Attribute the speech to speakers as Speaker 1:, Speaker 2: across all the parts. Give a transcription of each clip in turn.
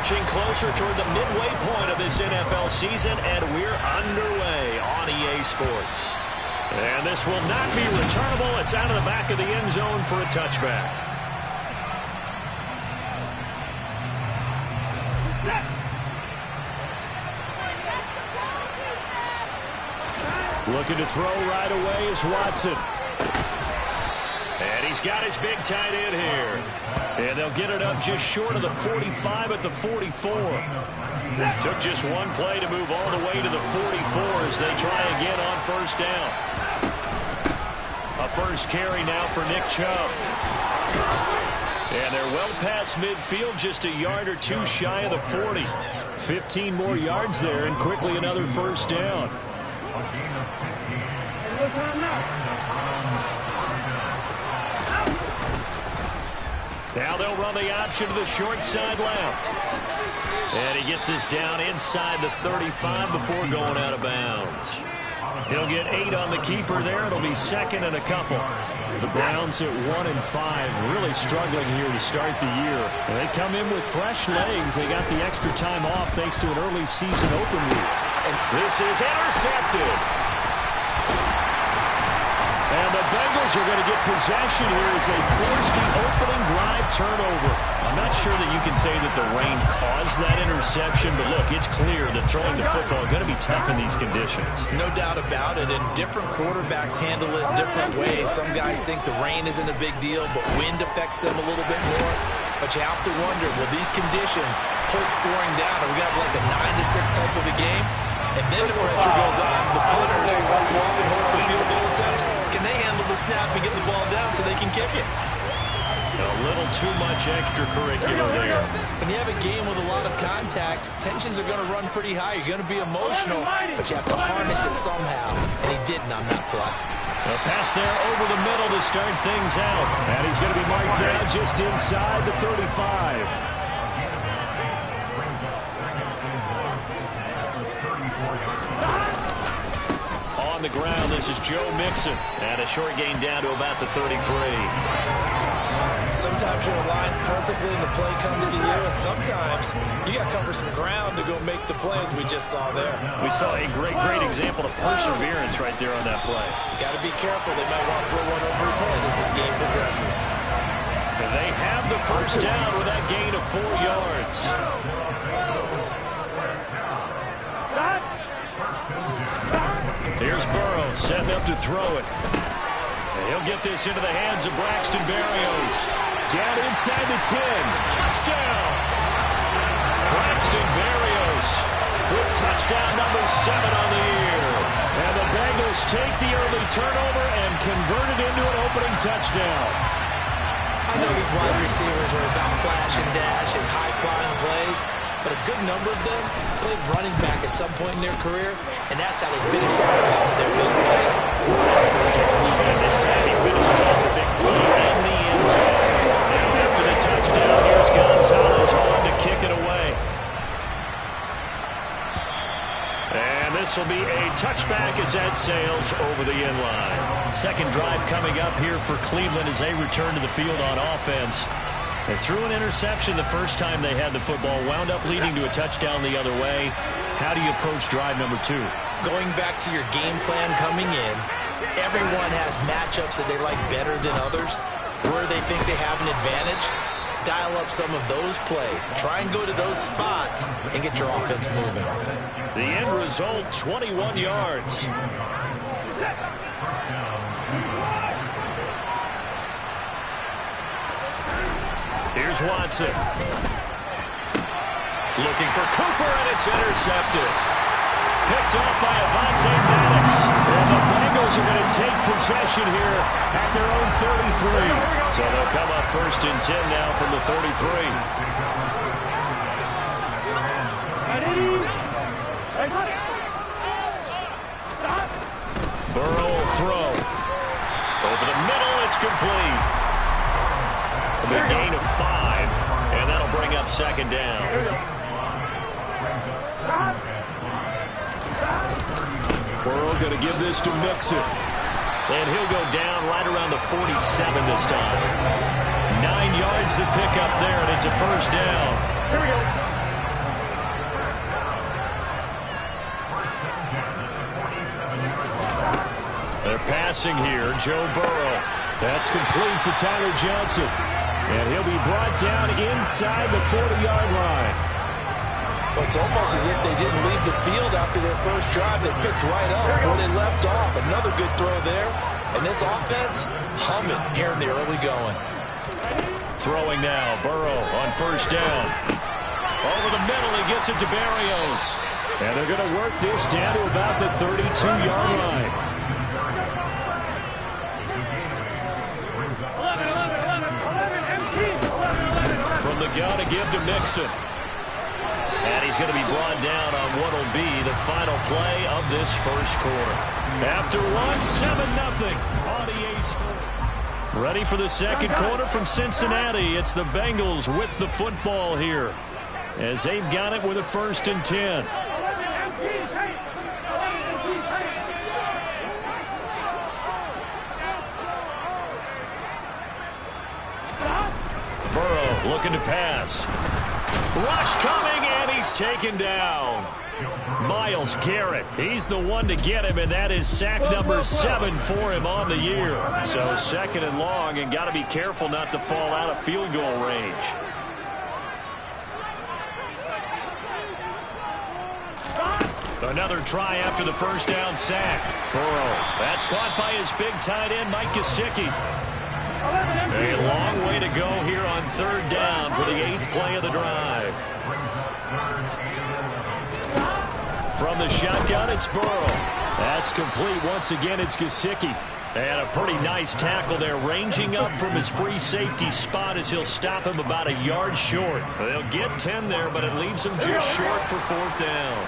Speaker 1: marching closer toward the midway point of this NFL season, and we're underway on EA Sports. And this will not be returnable. It's out of the back of the end zone for a touchback. Looking to throw right away is Watson. And he's got his big tight end here. And they'll get it up just short of the 45 at the 44. Took just one play to move all the way to the 44 as they try again on first down. A first carry now for Nick Chubb. And they're well past midfield, just a yard or two shy of the 40. 15 more yards there, and quickly another first down. Now they'll run the option to the short side left. And he gets this down inside the 35 before going out of bounds. He'll get 8 on the keeper there. It'll be second and a couple. The Browns at 1-5, really struggling here to start the year. And they come in with fresh legs. They got the extra time off thanks to an early season open week. And this is intercepted. And the Bengals are going to get possession here as they force the opening drive turnover. I'm not sure that you can say that the rain caused that interception, but look, it's clear that throwing the football is going to be tough in these conditions.
Speaker 2: No doubt about it, and different quarterbacks handle it different ways. Some guys think the rain isn't a big deal, but wind affects them a little bit more. But you have to wonder, will these conditions hold scoring down? Are we going to have like a 9-6 type of a game? And then the pressure goes on. The punters who often hold for field goal attempts, can they handle the snap and get the ball down so they can kick it?
Speaker 1: A little too much extracurricular there.
Speaker 2: When you have a game with a lot of contact, tensions are going to run pretty high. You're going to be emotional, but you have to harness it somehow, and he didn't on that play.
Speaker 1: A pass there over the middle to start things out. And he's going to be marked down just inside the 35. On the ground, this is Joe Mixon. And a short gain down to about the 33.
Speaker 2: Sometimes you're aligned perfectly and the play comes to you, and sometimes you got to cover some ground to go make the play, as we just saw there.
Speaker 1: We saw a great example of perseverance right there on that play.
Speaker 2: Got to be careful. They might want to throw one over his head as this game progresses.
Speaker 1: And they have the first down with that gain of 4 yards. Here's Burrow setting up to throw it. And he'll get this into the hands of Braxton Berrios. Down inside the 10. Touchdown! Braxton Berrios with touchdown number 7 on the year. And the Bengals take the early turnover and convert it into an opening touchdown.
Speaker 2: I know these wide receivers are about flash and dash and high-flying plays, but a good number of them played running back at some point in their career, and that's how they finish off a lot of their big plays right after the catch.
Speaker 1: And this time he finishes off the big play in the end zone. Now after the touchdown, here's Gonzalez on to kick it away. And this will be a touchback as that sails over the end line. Second drive coming up here for Cleveland as they return to the field on offense. They threw an interception the first time they had the football, wound up leading to a touchdown the other way. How do you approach drive number 2?
Speaker 2: Going back to your game plan coming in, everyone has matchups that they like better than others. Where they think they have an advantage, dial up some of those plays. Try and go to those spots and get your offense moving.
Speaker 1: The end result, 21 yards. Here's Watson. Looking for Cooper, and it's intercepted. Picked off by Avonte Maddox. And the Bengals are going to take possession here at their own 33. So they'll come up first and 10 now from the 33. Burrow will throw. Over the middle, it's complete. A big gain of 5, and that'll bring up second down. Burrow going to give this to Mixon. And he'll go down right around the 47 this time. 9 yards to pick up there, and it's a first down. Here we go. passing here. Joe Burrow.
Speaker 3: That's complete to Tyler Johnson. And he'll be brought down inside the 40-yard line.
Speaker 2: Well, it's almost as if they didn't leave the field after their first drive. They picked right up where they left off. Another good throw there. And this offense, humming here in the early going.
Speaker 1: Throwing now. Burrow on first down. Over the middle, he gets it to Berrios.
Speaker 3: And they're going to work this down to about the 32-yard line.
Speaker 1: From the gun to give to Mixon. And he's going to be brought down on what will be the final play of this first quarter. After one, 7-0 on EA Sports. Ready for the second quarter from Cincinnati. It's the Bengals with the football here, as they've got it with a 1st and 10. Burrow looking to pass. Rush coming, and he's taken down. Myles Garrett, he's the one to get him, and that is sack number 7 for him on the year. So 2nd and long, and got to be careful not to fall out of field goal range. Another try after the first down sack. Burrow, that's caught by his big tight end, Mike Gesicki. A long way to go here on 3rd down for the 8th play of the drive. From the shotgun, it's Burrow. That's complete. Once again, it's Gesicki. And a pretty nice tackle there, ranging up from his free safety spot as he'll stop him about a yard short. They'll get 10 there, but it leaves him just short for 4th down.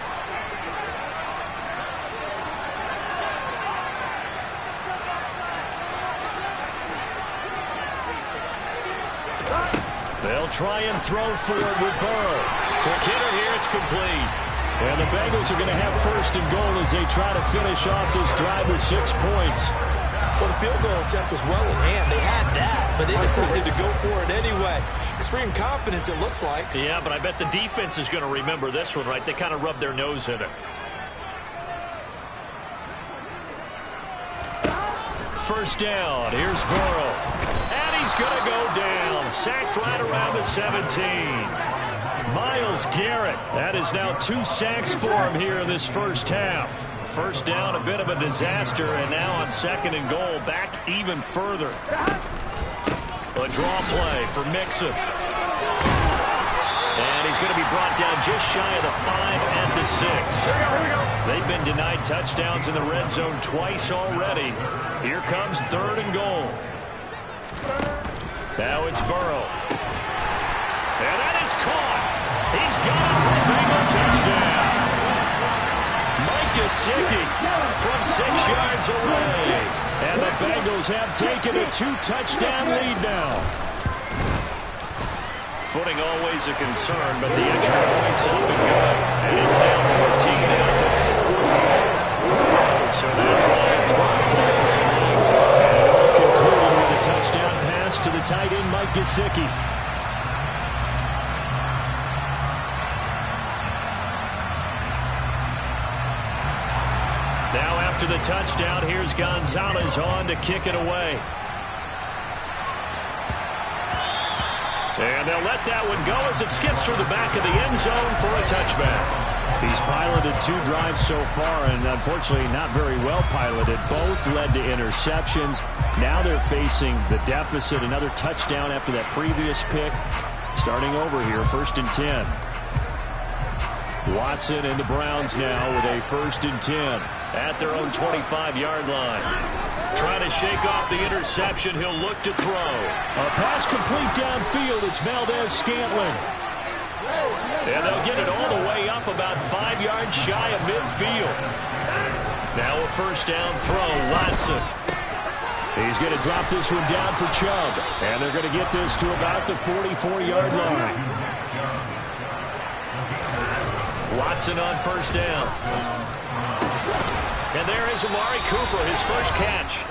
Speaker 1: They'll try and throw forward with Burrow. Quick hitter here, it's complete.
Speaker 3: And the Bengals are going to have 1st and goal as they try to finish off this drive with 6 points.
Speaker 2: Well, the field goal attempt was well in hand. They had that, but they decided to go for it anyway. Extreme confidence, it looks like.
Speaker 1: Yeah, but I bet the defense is going to remember this one, right? They kind of rubbed their nose in it. First down, here's Burrow. And he's going to go down. Sacked right around the 17. Myles Garrett, that is now 2 sacks for him here in this first half. First down, a bit of a disaster, and now on 2nd and goal, back even further. A draw play for Mixon. And he's going to be brought down just shy of the 5 at the 6. They've been denied touchdowns in the red zone twice already. Here comes 3rd and goal. Now it's Burrow. And that is caught. He's got it for a Bengal touchdown. Mike Gesicki from 6 yards away. And the Bengals have taken a 2-touchdown lead now. Footing always a concern, but the extra points up and good. And it's now 14-0. So that drive plays enough. And it all concluded with a touchdown pass to the tight end, Mike Gesicki. Now after the touchdown, here's Gonzalez on to kick it away. And they'll let that one go as it skips through the back of the end zone for a touchback.
Speaker 3: He's piloted 2 drives so far, and unfortunately not very well piloted. Both led to interceptions. Now they're facing the deficit. Another touchdown after that previous pick. Starting over here, 1st and 10. Watson and the Browns now with a 1st and 10.
Speaker 1: At their own 25-yard line. Trying to shake off the interception. He'll look to throw.
Speaker 3: A pass complete downfield. It's Valdes-Scantling.
Speaker 1: And they'll get it all the way up about 5 yards shy of midfield. Now a 1st down throw. Watson.
Speaker 3: He's going to drop this one down for Chubb. And they're going to get this to about the 44-yard line.
Speaker 1: Watson on 1st down. And there is Amari Cooper, his first catch.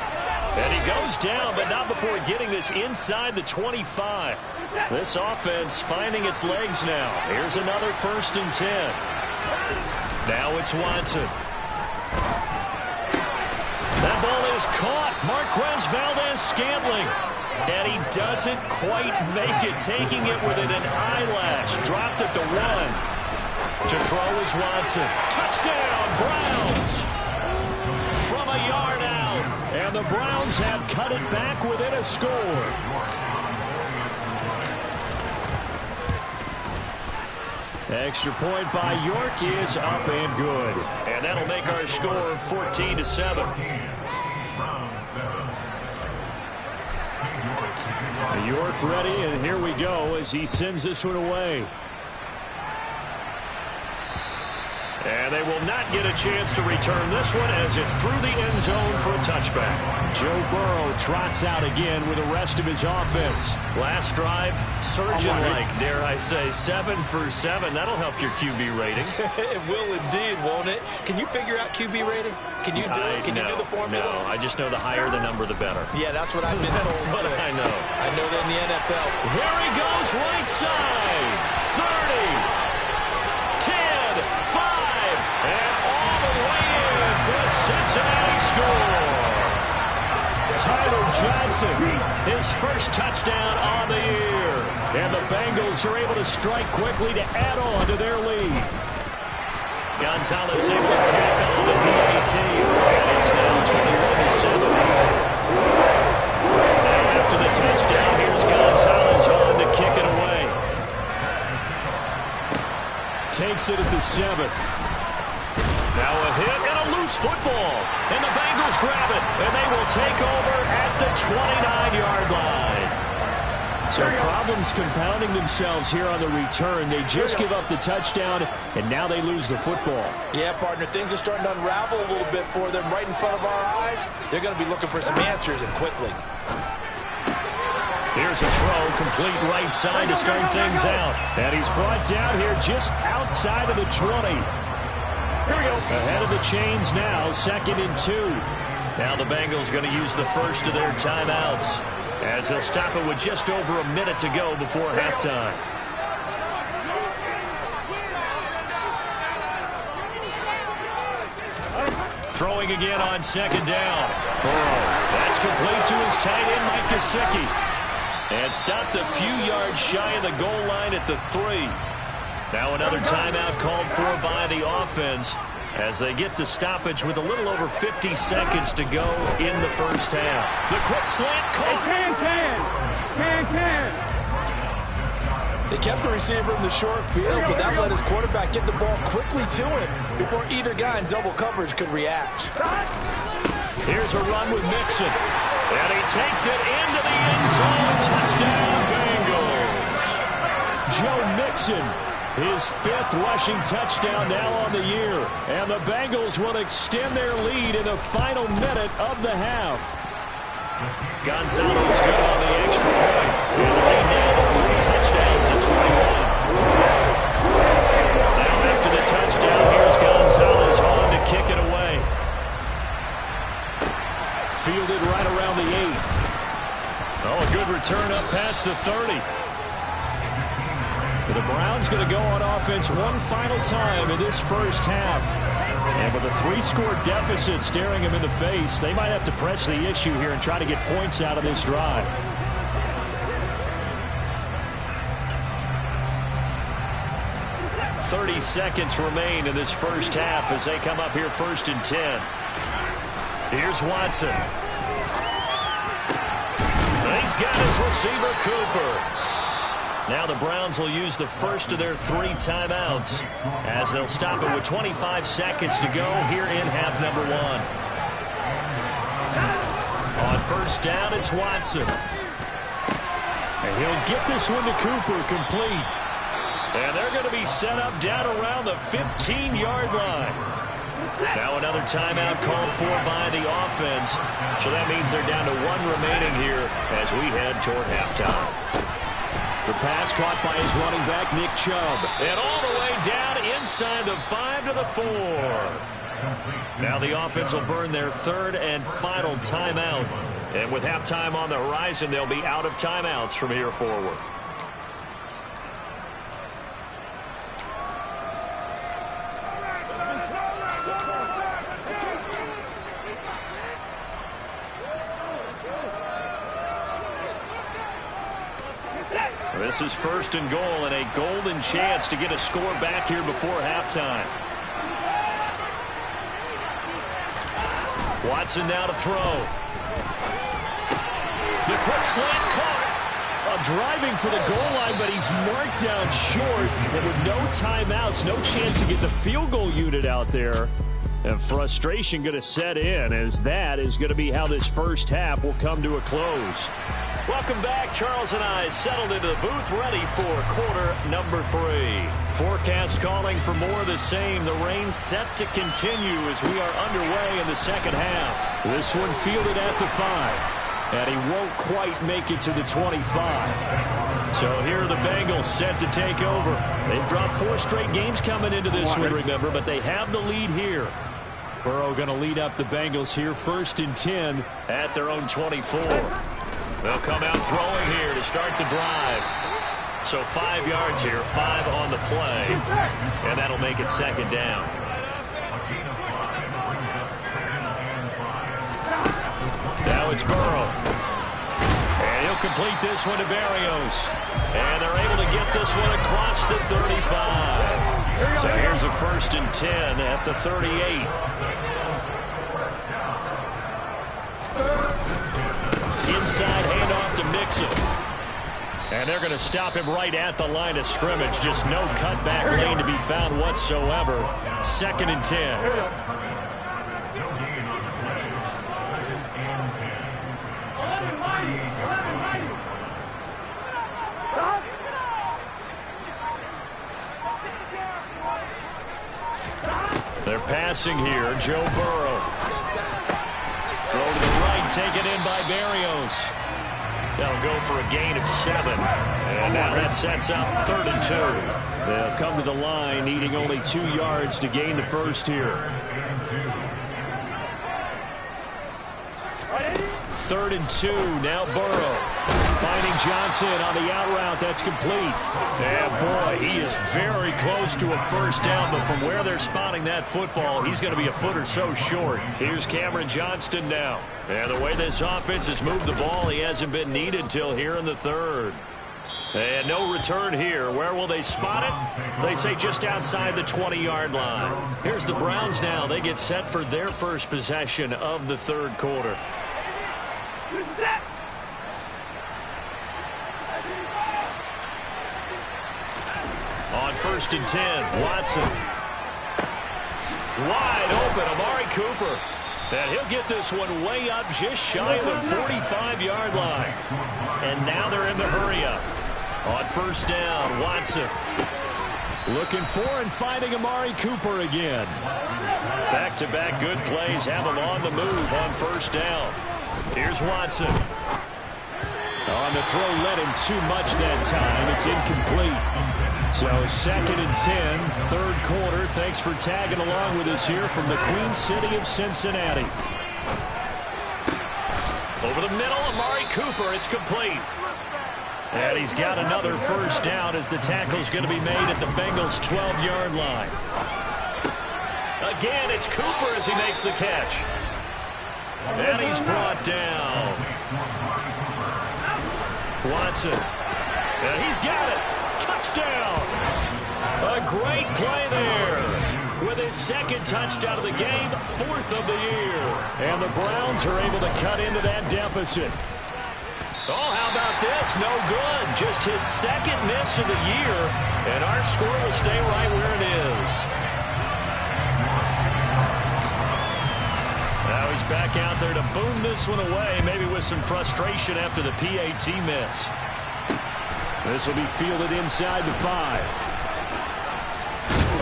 Speaker 1: And he goes down, but not before getting this inside the 25. This offense finding its legs now. Here's another 1st and 10. Now it's Watson. That ball is is caught. Marquez Valdes-Scantling. And he doesn't quite make it, taking it within an eyelash. Dropped it to 1. To throw is Watson. Touchdown, Browns. From a yard out. And the Browns have cut it back within a score. Extra point by York is up and good. And that'll make our score 14-7. York ready, and here we go as he sends this one away. And they will not get a chance to return this one as it's through the end zone for a touchback. Joe Burrow trots out again with the rest of his offense. Last drive, surgeon-like, dare I say, 7 for 7. That'll help your QB rating.
Speaker 2: It will indeed, won't it? Can you figure out QB rating? Can you do it? Can you do the formula?
Speaker 1: No, I just know the higher the number, the better.
Speaker 2: Yeah, that's what I've been told.
Speaker 1: That's what I know.
Speaker 2: I know that in the NFL.
Speaker 1: Here he goes, right side. 30. 10, 5. And all the way in for a Cincinnati score. Tyler Johnson, his first touchdown on the year. And the Bengals are able to strike quickly to add on to their lead. Gonzalez able to tack on the PAT. And it's now 21-7. Now after the touchdown, here's Gonzalez on to kick it away. Takes it at the 7. Now a hit and a loose football. And the Bengals grab it. And they will take over at the 29-yard line. So problems compounding themselves here on the return. They just give up the touchdown, and now they lose the football.
Speaker 2: Yeah, partner, things are starting to unravel a little bit for them right in front of our eyes. They're going to be looking for some answers, and quickly.
Speaker 1: Here's a throw, complete right side to start things out. And he's brought down here just outside of the 20. Here we go. Ahead of the chains now, 2nd and 2. Now the Bengals going to use the first of their timeouts as they'll stop it with just over a minute to go before halftime. Throwing again on 2nd down. That's complete to his tight end, Mike Gesicki. And stopped a few yards shy of the goal line at the 3. Now another timeout called for by the offense as they get the stoppage with a little over 50 seconds to go in the first half. The quick slant caught.
Speaker 2: They kept the receiver in the short field, but that let his quarterback get the ball quickly to him before either guy in double coverage could react.
Speaker 1: Here's a run with Mixon. And he takes it into the end zone. Touchdown, Bengals. Joe Mixon, his 5th rushing touchdown now on the year. And the Bengals will extend their lead in the final minute of the half. Gonzalez good on the extra point. And the lead now to 3 touchdowns at 21. Now after the touchdown, here's Gonzalez on to kick it away. Fielded right around the 8. Oh, a good return up past the 30. The Browns going to go on offense one final time in this first half. And with a 3-score deficit staring them in the face, they might have to press the issue here and try to get points out of this drive. "30 seconds remain in this first half as they come up here 1st and 10. Here's Watson. He's got his receiver, Cooper. Now the Browns will use the first of their 3 timeouts as they'll stop it with 25 seconds to go here in half number 1. On 1st down, it's Watson. And he'll get this one to Cooper, complete. And they're going to be set up down around the 15-yard line. Now another timeout called for by the offense. So that means they're down to 1 remaining here as we head toward halftime. The pass caught by his running back, Nick Chubb. And all the way down inside the 5 to the 4. Now the offense will burn their 3rd and final timeout. And with halftime on the horizon, they'll be out of timeouts from here forward. This is 1st and goal and a golden chance to get a score back here before halftime. Watson now to throw. The quick slant caught. Driving for the goal line, but he's marked down short. And with no timeouts, no chance to get the field goal unit out there. And frustration going to set in, as that is going to be how this first half will come to a close. Welcome back. Charles and I settled into the booth, ready for quarter number 3. Forecast calling for more of the same. The rain set to continue as we are underway in the second half. This one fielded at the 5. And he won't quite make it to the 25. So here are the Bengals set to take over. They've dropped 4 straight games coming into this one, remember, but they have the lead here. Burrow going to lead up the Bengals here, 1st and 10 at their own 24. They'll come out throwing here to start the drive. So 5 yards here, 5 on the play, and that'll make it 2nd down. Now it's Burrow. And he'll complete this one to Berrios. And they're able to get this one across the 35. So here's a 1st and 10 at the 38. Inside handoff to Mixon. And they're going to stop him right at the line of scrimmage. Just no cutback lane to be found whatsoever. 2nd and 10. They're passing here. Joe Burrow. Throw to the right, taken in by Berrios. They'll go for a gain of 7. And now that sets up 3rd and 2. They'll come to the line, needing only 2 yards to gain the first here. 3rd and 2. Now Burrow. Finding Johnson on the out route. That's complete. And boy, he is very close to a first down, but from where they're spotting that football, he's going to be a foot or so short. Here's Cameron Johnston now. And the way this offense has moved the ball, he hasn't been needed till here in the 3rd. And no return here. Where will they spot it? They say just outside the 20-yard line. Here's the Browns now. They get set for their first possession of the 3rd quarter. On 1st and 10, Watson. Wide open, Amari Cooper. And he'll get this one way up just shy of the 45-yard line. And now they're in the hurry-up. On 1st down, Watson. Looking for and finding Amari Cooper again. Back-to-back good plays have him on the move on 1st down. Here's Watson. On the throw, led him too much that time. It's incomplete. So 2nd and 10, 3rd quarter. Thanks for tagging along with us here from the Queen City of Cincinnati. Over the middle, Amari Cooper. It's complete. And he's got another first down as the tackle's going to be made at the Bengals' 12-yard line. Again, it's Cooper as he makes the catch. And he's brought down. Watson. And he's got it. Touchdown. A great play there. With his 2nd touchdown of the game, 4th of the year. And the Browns are able to cut into that deficit. Oh, how about this? No good. Just his 2nd miss of the year. And our score will stay right where it is. Now he's back out there to boom this one away, maybe with some frustration after the PAT miss. This will be fielded inside the 5.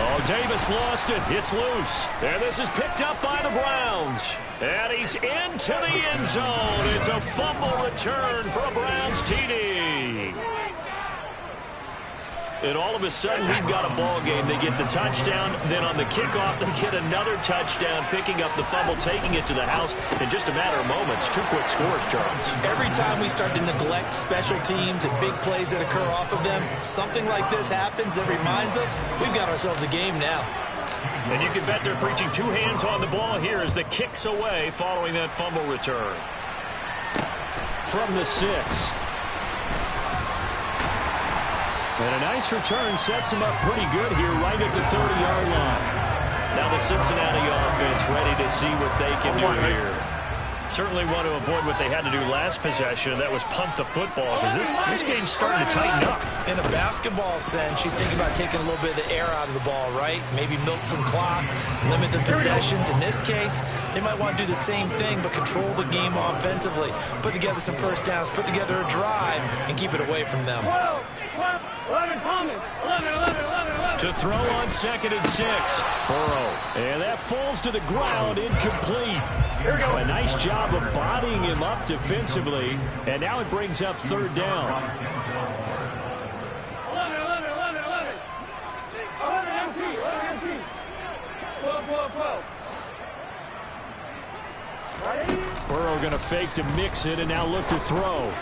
Speaker 1: Oh, Davis lost it. It's loose. And this is picked up by the Browns. And he's into the end zone. It's a fumble return for a Browns TD. And all of a sudden, we've got a ball game. They get the touchdown. Then on the kickoff, they get another touchdown, picking up the fumble, taking it to the house in just a matter of moments. 2 quick scores, Charles.
Speaker 2: Every time we start to neglect special teams and big plays that occur off of them, something like this happens that reminds us we've got ourselves a game now.
Speaker 1: And you can bet they're preaching 2 hands on the ball here as the kick's away following that fumble return. From the 6.
Speaker 3: And a nice return sets him up pretty good here right at the 30-yard line.
Speaker 1: Now the Cincinnati offense ready to see what they can do here. Certainly want to avoid what they had to do last possession, and that was punt the football, because this game's starting to tighten up.
Speaker 2: In a basketball sense, you think about taking a little bit of the air out of the ball, right? Maybe milk some clock, limit the possessions. In this case, they might want to do the same thing, but control the game offensively. Put together some first downs, put together a drive, and keep it away from them.
Speaker 4: 11.
Speaker 3: To throw on 2nd and 6. Burrow. And that falls to the ground, incomplete. A nice job of bodying him up defensively. And now it brings up 3rd down.
Speaker 4: 11 MT. 12.
Speaker 3: Burrow going to fake to mix it and now look to throw.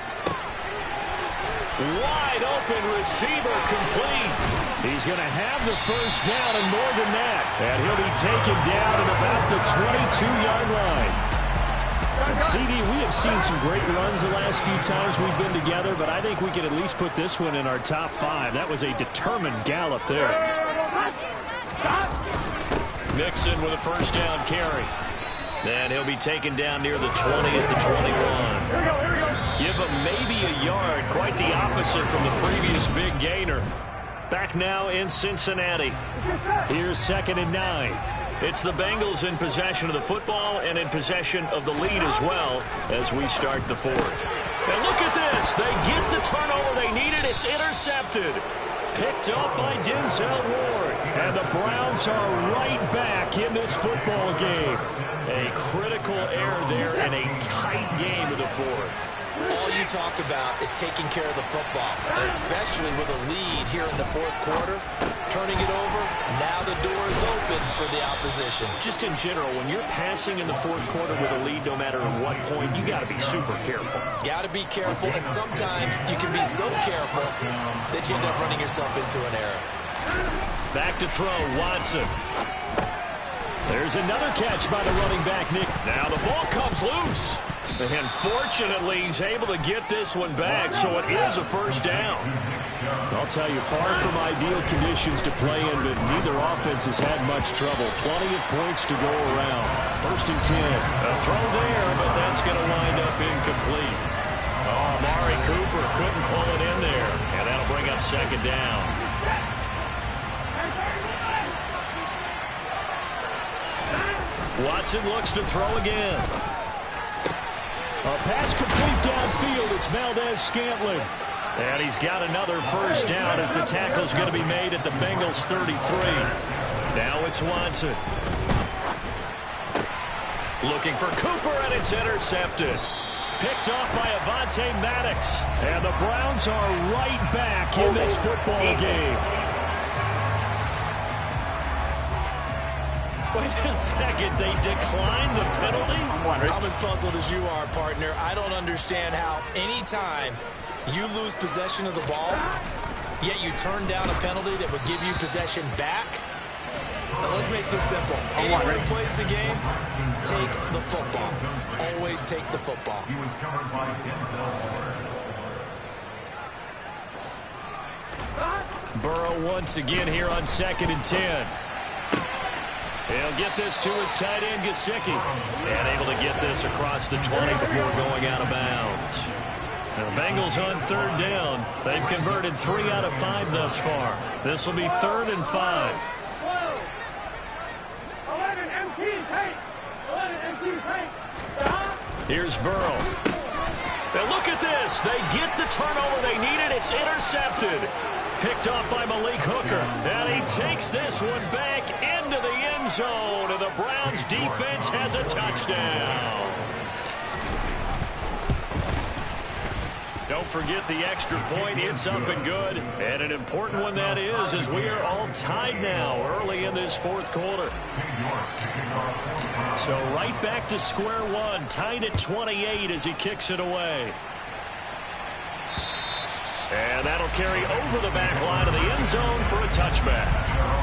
Speaker 3: Wide open receiver, complete. He's going to have the first down and more than that. And he'll be taken down at about the 22-yard line. And CD, we have seen some great runs the last few times we've been together, but I think we can at least put this one in our top 5. That was a determined gallop there.
Speaker 1: Mixon with a first down carry. And he'll be taken down near the 20 at the 21. Give him maybe a yard. Quite the opposite from the previous big gainer. Back now in Cincinnati.
Speaker 3: Here's 2nd and 9.
Speaker 1: It's the Bengals in possession of the football and in possession of the lead as well as we start the 4th. And look at this. They get the turnover they needed. It's intercepted. Picked up by Denzel Ward. And the Browns are right back in this football game. A critical error there in a tight game of the 4th.
Speaker 2: All you talk about is taking care of the football, especially with a lead here in the 4th quarter. Turning it over, now the door is open for the opposition.
Speaker 1: Just in general, when you're passing in the 4th quarter with a lead, no matter at what point, you got to be super careful.
Speaker 2: Got to be careful, and sometimes you can be so careful that you end up running yourself into an error.
Speaker 1: Back to throw, Watson.
Speaker 3: There's another catch by the running back, Nick.
Speaker 1: Now the ball comes loose. And fortunately, he's able to get this one back, so it is a first down.
Speaker 3: I'll tell you, far from ideal conditions to play in, but neither offense has had much trouble. Plenty of points to go around. 1st and 10.
Speaker 1: A throw there, but that's going to wind up incomplete. Oh, Amari Cooper couldn't pull it in there, and that'll bring up 2nd down. Watson looks to throw again.
Speaker 3: A pass complete downfield. It's Valdez-Scantling.
Speaker 1: And he's got another first down as the tackle's going to be made at the Bengals 33. Now it's Watson. Looking for Cooper, and it's intercepted. Picked off by Avonte Maddox.
Speaker 3: And the Browns are right back in this football game.
Speaker 1: Wait a second, they declined the penalty?
Speaker 2: I'm as puzzled as you are, partner. I don't understand how any time you lose possession of the ball, yet you turn down a penalty that would give you possession back. Now let's make this simple. Anyone who plays the game, take the football. Always take the football.
Speaker 1: Burrow once again here on 2nd and 10. He'll get this to his tight end, Gesicki. And able to get this across the 20 before going out of bounds. And the Bengals on 3rd down. They've converted 3 out of 5 thus far. This will be 3rd and 5.
Speaker 4: 11 MT tank.
Speaker 1: Here's Burrow. Now look at this. They get the turnover they needed. It's intercepted. Picked off by Malik Hooker. And he takes this one back into the end zone. And the Browns defense has a touchdown. Don't forget the extra point. It's up and good. And an important one that is, as we are all tied now early in this 4th quarter. So right back to square one. Tied at 28 as he kicks it away. And that'll carry over the back line of the end zone for a touchback.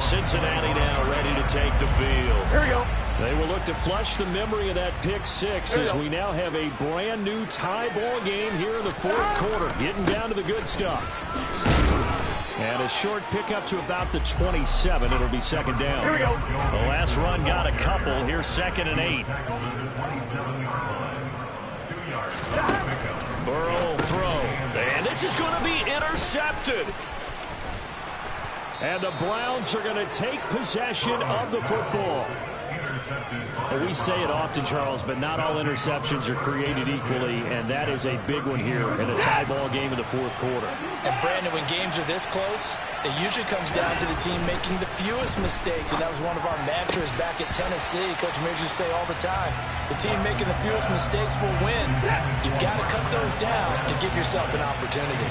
Speaker 1: Cincinnati now ready to take the field.
Speaker 4: Here we go.
Speaker 3: They will look to flush the memory of that pick 6 as we now have a brand new tie ball game here in the 4th quarter. Getting down to the good stuff. And a short pickup to about the 27. It'll be second down.
Speaker 4: Here we go.
Speaker 1: The last run got a couple. Here's 2nd and 8. Burrow will throw. And this is going to be intercepted. And the Browns are going to take possession of the football. And we say it often, Charles, but not all interceptions are created equally, and that is a big one here in a tie ball game in the fourth quarter.
Speaker 2: And Brandon, when games are this close, it usually comes down to the team making the fewest mistakes, and that was one of our mantras back at Tennessee. Coach Midge used to say all the time, the team making the fewest mistakes will win. You've got to cut those down to give yourself an opportunity.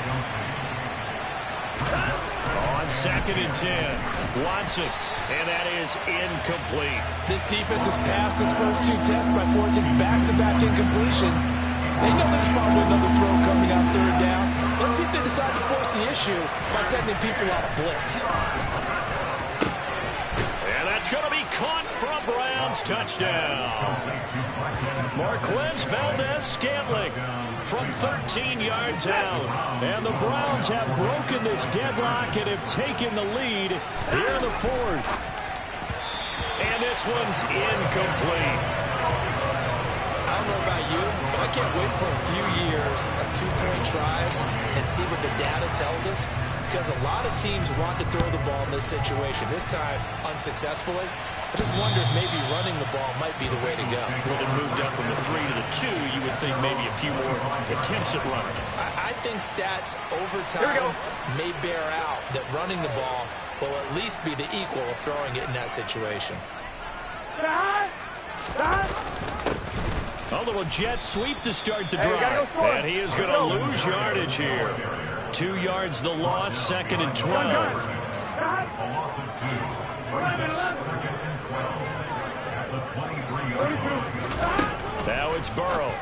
Speaker 1: On 2nd and 10, Watson. And that is incomplete.
Speaker 2: This defense has passed its first 2 tests by forcing back-to-back incompletions. They know there's probably another throw coming on 3rd down. Let's see if they decide to force the issue by sending people out of blitz.
Speaker 1: And that's going to be caught for a Browns touchdown. Marquez Valdez-Scantling from 13 yards out. And the Browns have broken this deadlock and have taken the lead here in the 4th. And this one's incomplete.
Speaker 2: I don't know about you, but I can't wait for a few years of 2-point tries and see what the data tells us, because a lot of teams want to throw the ball in this situation. This time, unsuccessfully. I just wonder if maybe running the ball might be the way to go.
Speaker 1: Well, it moved up from the 3 to the 2. You would think maybe a few more attempts at running.
Speaker 2: I think stats over time may bear out that running the ball will at least be the equal of throwing it in that situation.
Speaker 1: A little jet sweep to start the drive. And he is going to lose yardage here. 2 yards the loss, 2nd and 12. Now it's Burrow.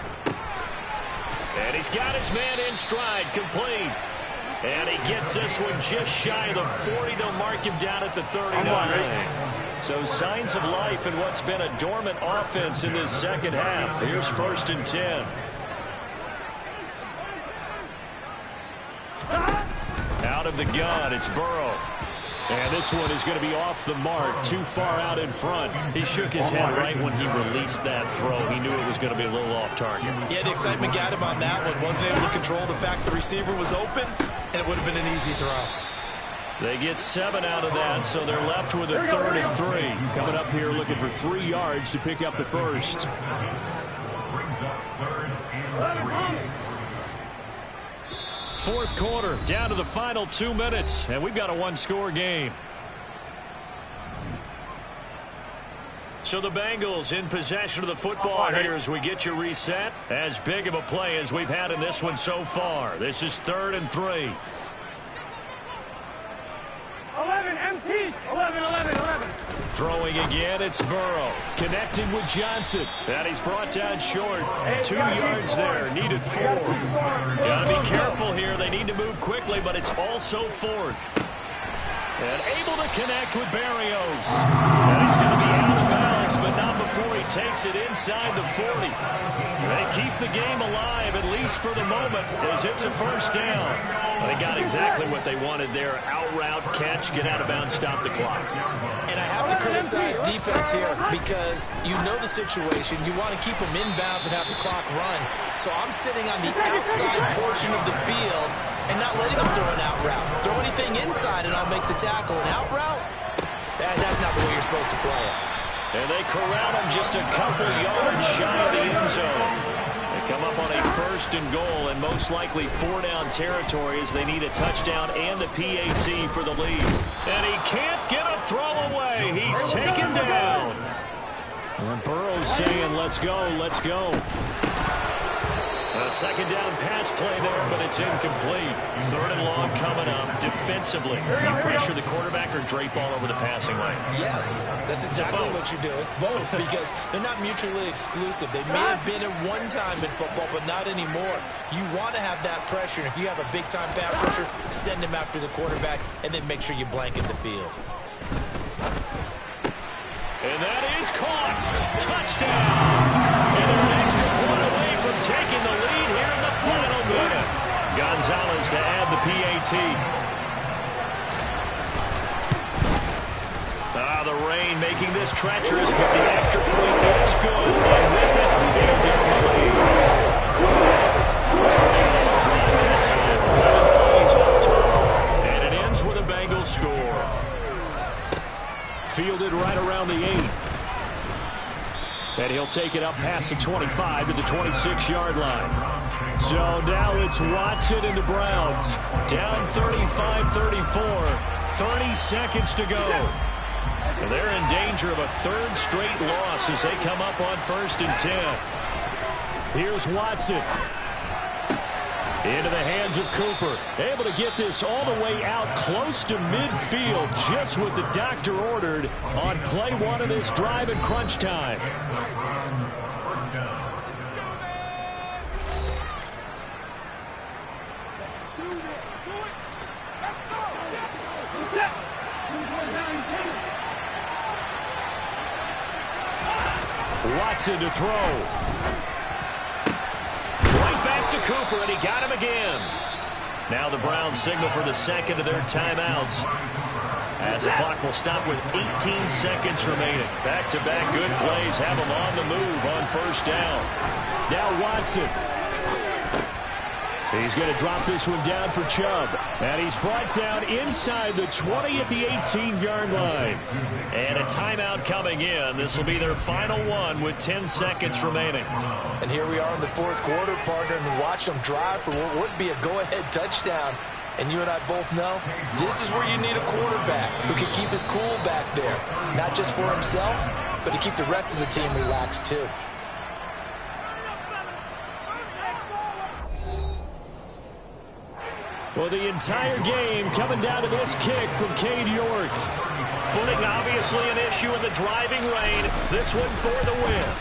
Speaker 1: And he's got his man in stride, complete. And he gets this one just shy of the 40. They'll mark him down at the 39. So signs of life in what's been a dormant offense in this second half. Here's 1st and 10. Out of the gun, it's Burrow. And this one is going to be off the mark, too far out in front. He shook his head right when he released that throw. He knew it was going to be a little off target.
Speaker 2: Yeah, the excitement got him on that one. Wasn't able to control the fact the receiver was open, and it would have been an easy throw.
Speaker 1: They get 7 out of that, so they're left with a 3rd and 3. Coming up here looking for 3 yards to pick up the first. Fourth quarter, down to the final 2 minutes, and we've got a 1-score game. So the Bengals in possession of the football here as we get you reset. As big of a play as we've had in this one so far. This is 3rd and 3.
Speaker 4: 11 empty. 11.
Speaker 1: Throwing again, it's Burrow. Connecting with Johnson. And he's brought down short. 2 yards there. Needed 4. Got to be careful here. They need to move quickly, but it's also 4th. And able to connect with Berrios. And he's going to be out of bounds, but not before he takes it inside the 40. They keep the game alive, at least for the moment, as it's a 1st down. They got exactly what they wanted there. Out route, catch, get out of bounds, stop the clock.
Speaker 2: And I have to criticize defense here because you know the situation. You want to keep them inbounds and have the clock run. So I'm sitting on the outside portion of the field and not letting them throw an out route. Throw anything inside and I'll make the tackle. An out route? That's not the way you're supposed to play it.
Speaker 1: And they corral him just a couple yards shy of the end zone. They come up on a 1st and goal and most likely 4-down territory as they need a touchdown and a PAT for the lead. And he can't get a throw away. He's taken down. And Burrow's saying, let's go, let's go. A 2nd down pass play there, but it's incomplete. 3rd and long coming up. Defensively, you pressure the quarterback or drape all over the passing lane?
Speaker 2: Yes, that's exactly what you do. It's both because they're not mutually exclusive. They may have been at one time in football, but not anymore. You want to have that pressure. And if you have a big-time pass rusher, send him after the quarterback, and then make sure you blanket the field.
Speaker 1: And that is caught. Touchdown. And they're an extra point away from taking the lead here in the final minute. Gonzalez to add the PAT. Now the rain making this treacherous, but the extra point is good. And with it, it'll give them the lead. Drive that time. 11 plays all total. And it ends with a Bengals score. Fielded right around the 8. And he'll take it up past the 25 to the 26-yard line. So now it's Watson and the Browns. Down 35-34. 30 seconds to go. And they're in danger of a third straight loss as they come up on 1st and 10. Here's Watson. Into the hands of Cooper. Able to get this all the way out close to midfield. Just what the doctor ordered on play 1 of this drive in crunch time. Watson to throw. To Cooper, and he got him again. Now the Browns signal for the second of their timeouts, as the clock will stop with 18 seconds remaining. Back-to-back good plays have them on the move on 1st down. Now Watson. He's going to drop this one down for Chubb. And he's brought down inside the 20 at the 18-yard line. And a timeout coming in. This will be their final one with 10 seconds remaining.
Speaker 2: And here we are in the 4th quarter, partner, and watch them drive for what would be a go-ahead touchdown. And you and I both know this is where you need a quarterback who can keep his cool back there. Not just for himself, but to keep the rest of the team relaxed too.
Speaker 3: Well, the entire game coming down to this kick from Cade York.
Speaker 1: Footing obviously an issue in the driving rain. This one for the win.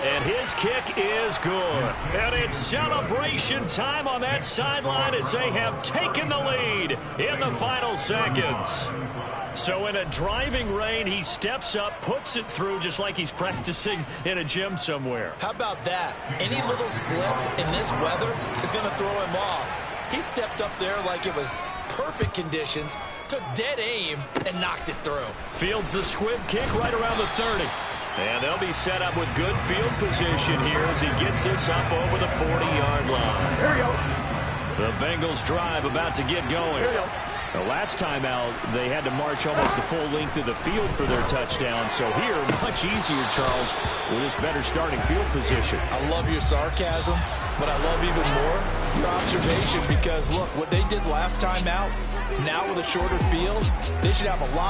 Speaker 1: And his kick is good. And it's celebration time on that sideline as they have taken the lead in the final seconds. So in a driving rain, he steps up, puts it through just like he's practicing in a gym somewhere.
Speaker 2: How about that? Any little slip in this weather is going to throw him off. He stepped up there like it was perfect conditions, took dead aim, and knocked it through.
Speaker 1: Fields the squib kick right around the 30. And they'll be set up with good field position here as he gets this up over the 40-yard line.
Speaker 4: Here we go.
Speaker 1: The Bengals drive about to get going.
Speaker 4: Here we go.
Speaker 3: The last time out, they had to march almost the full length of the field for their touchdown. So here, much easier, Charles, with this better starting field position.
Speaker 2: I love your sarcasm, but I love even more your observation because, look, what they did last time out, now with a shorter field, they should have a lot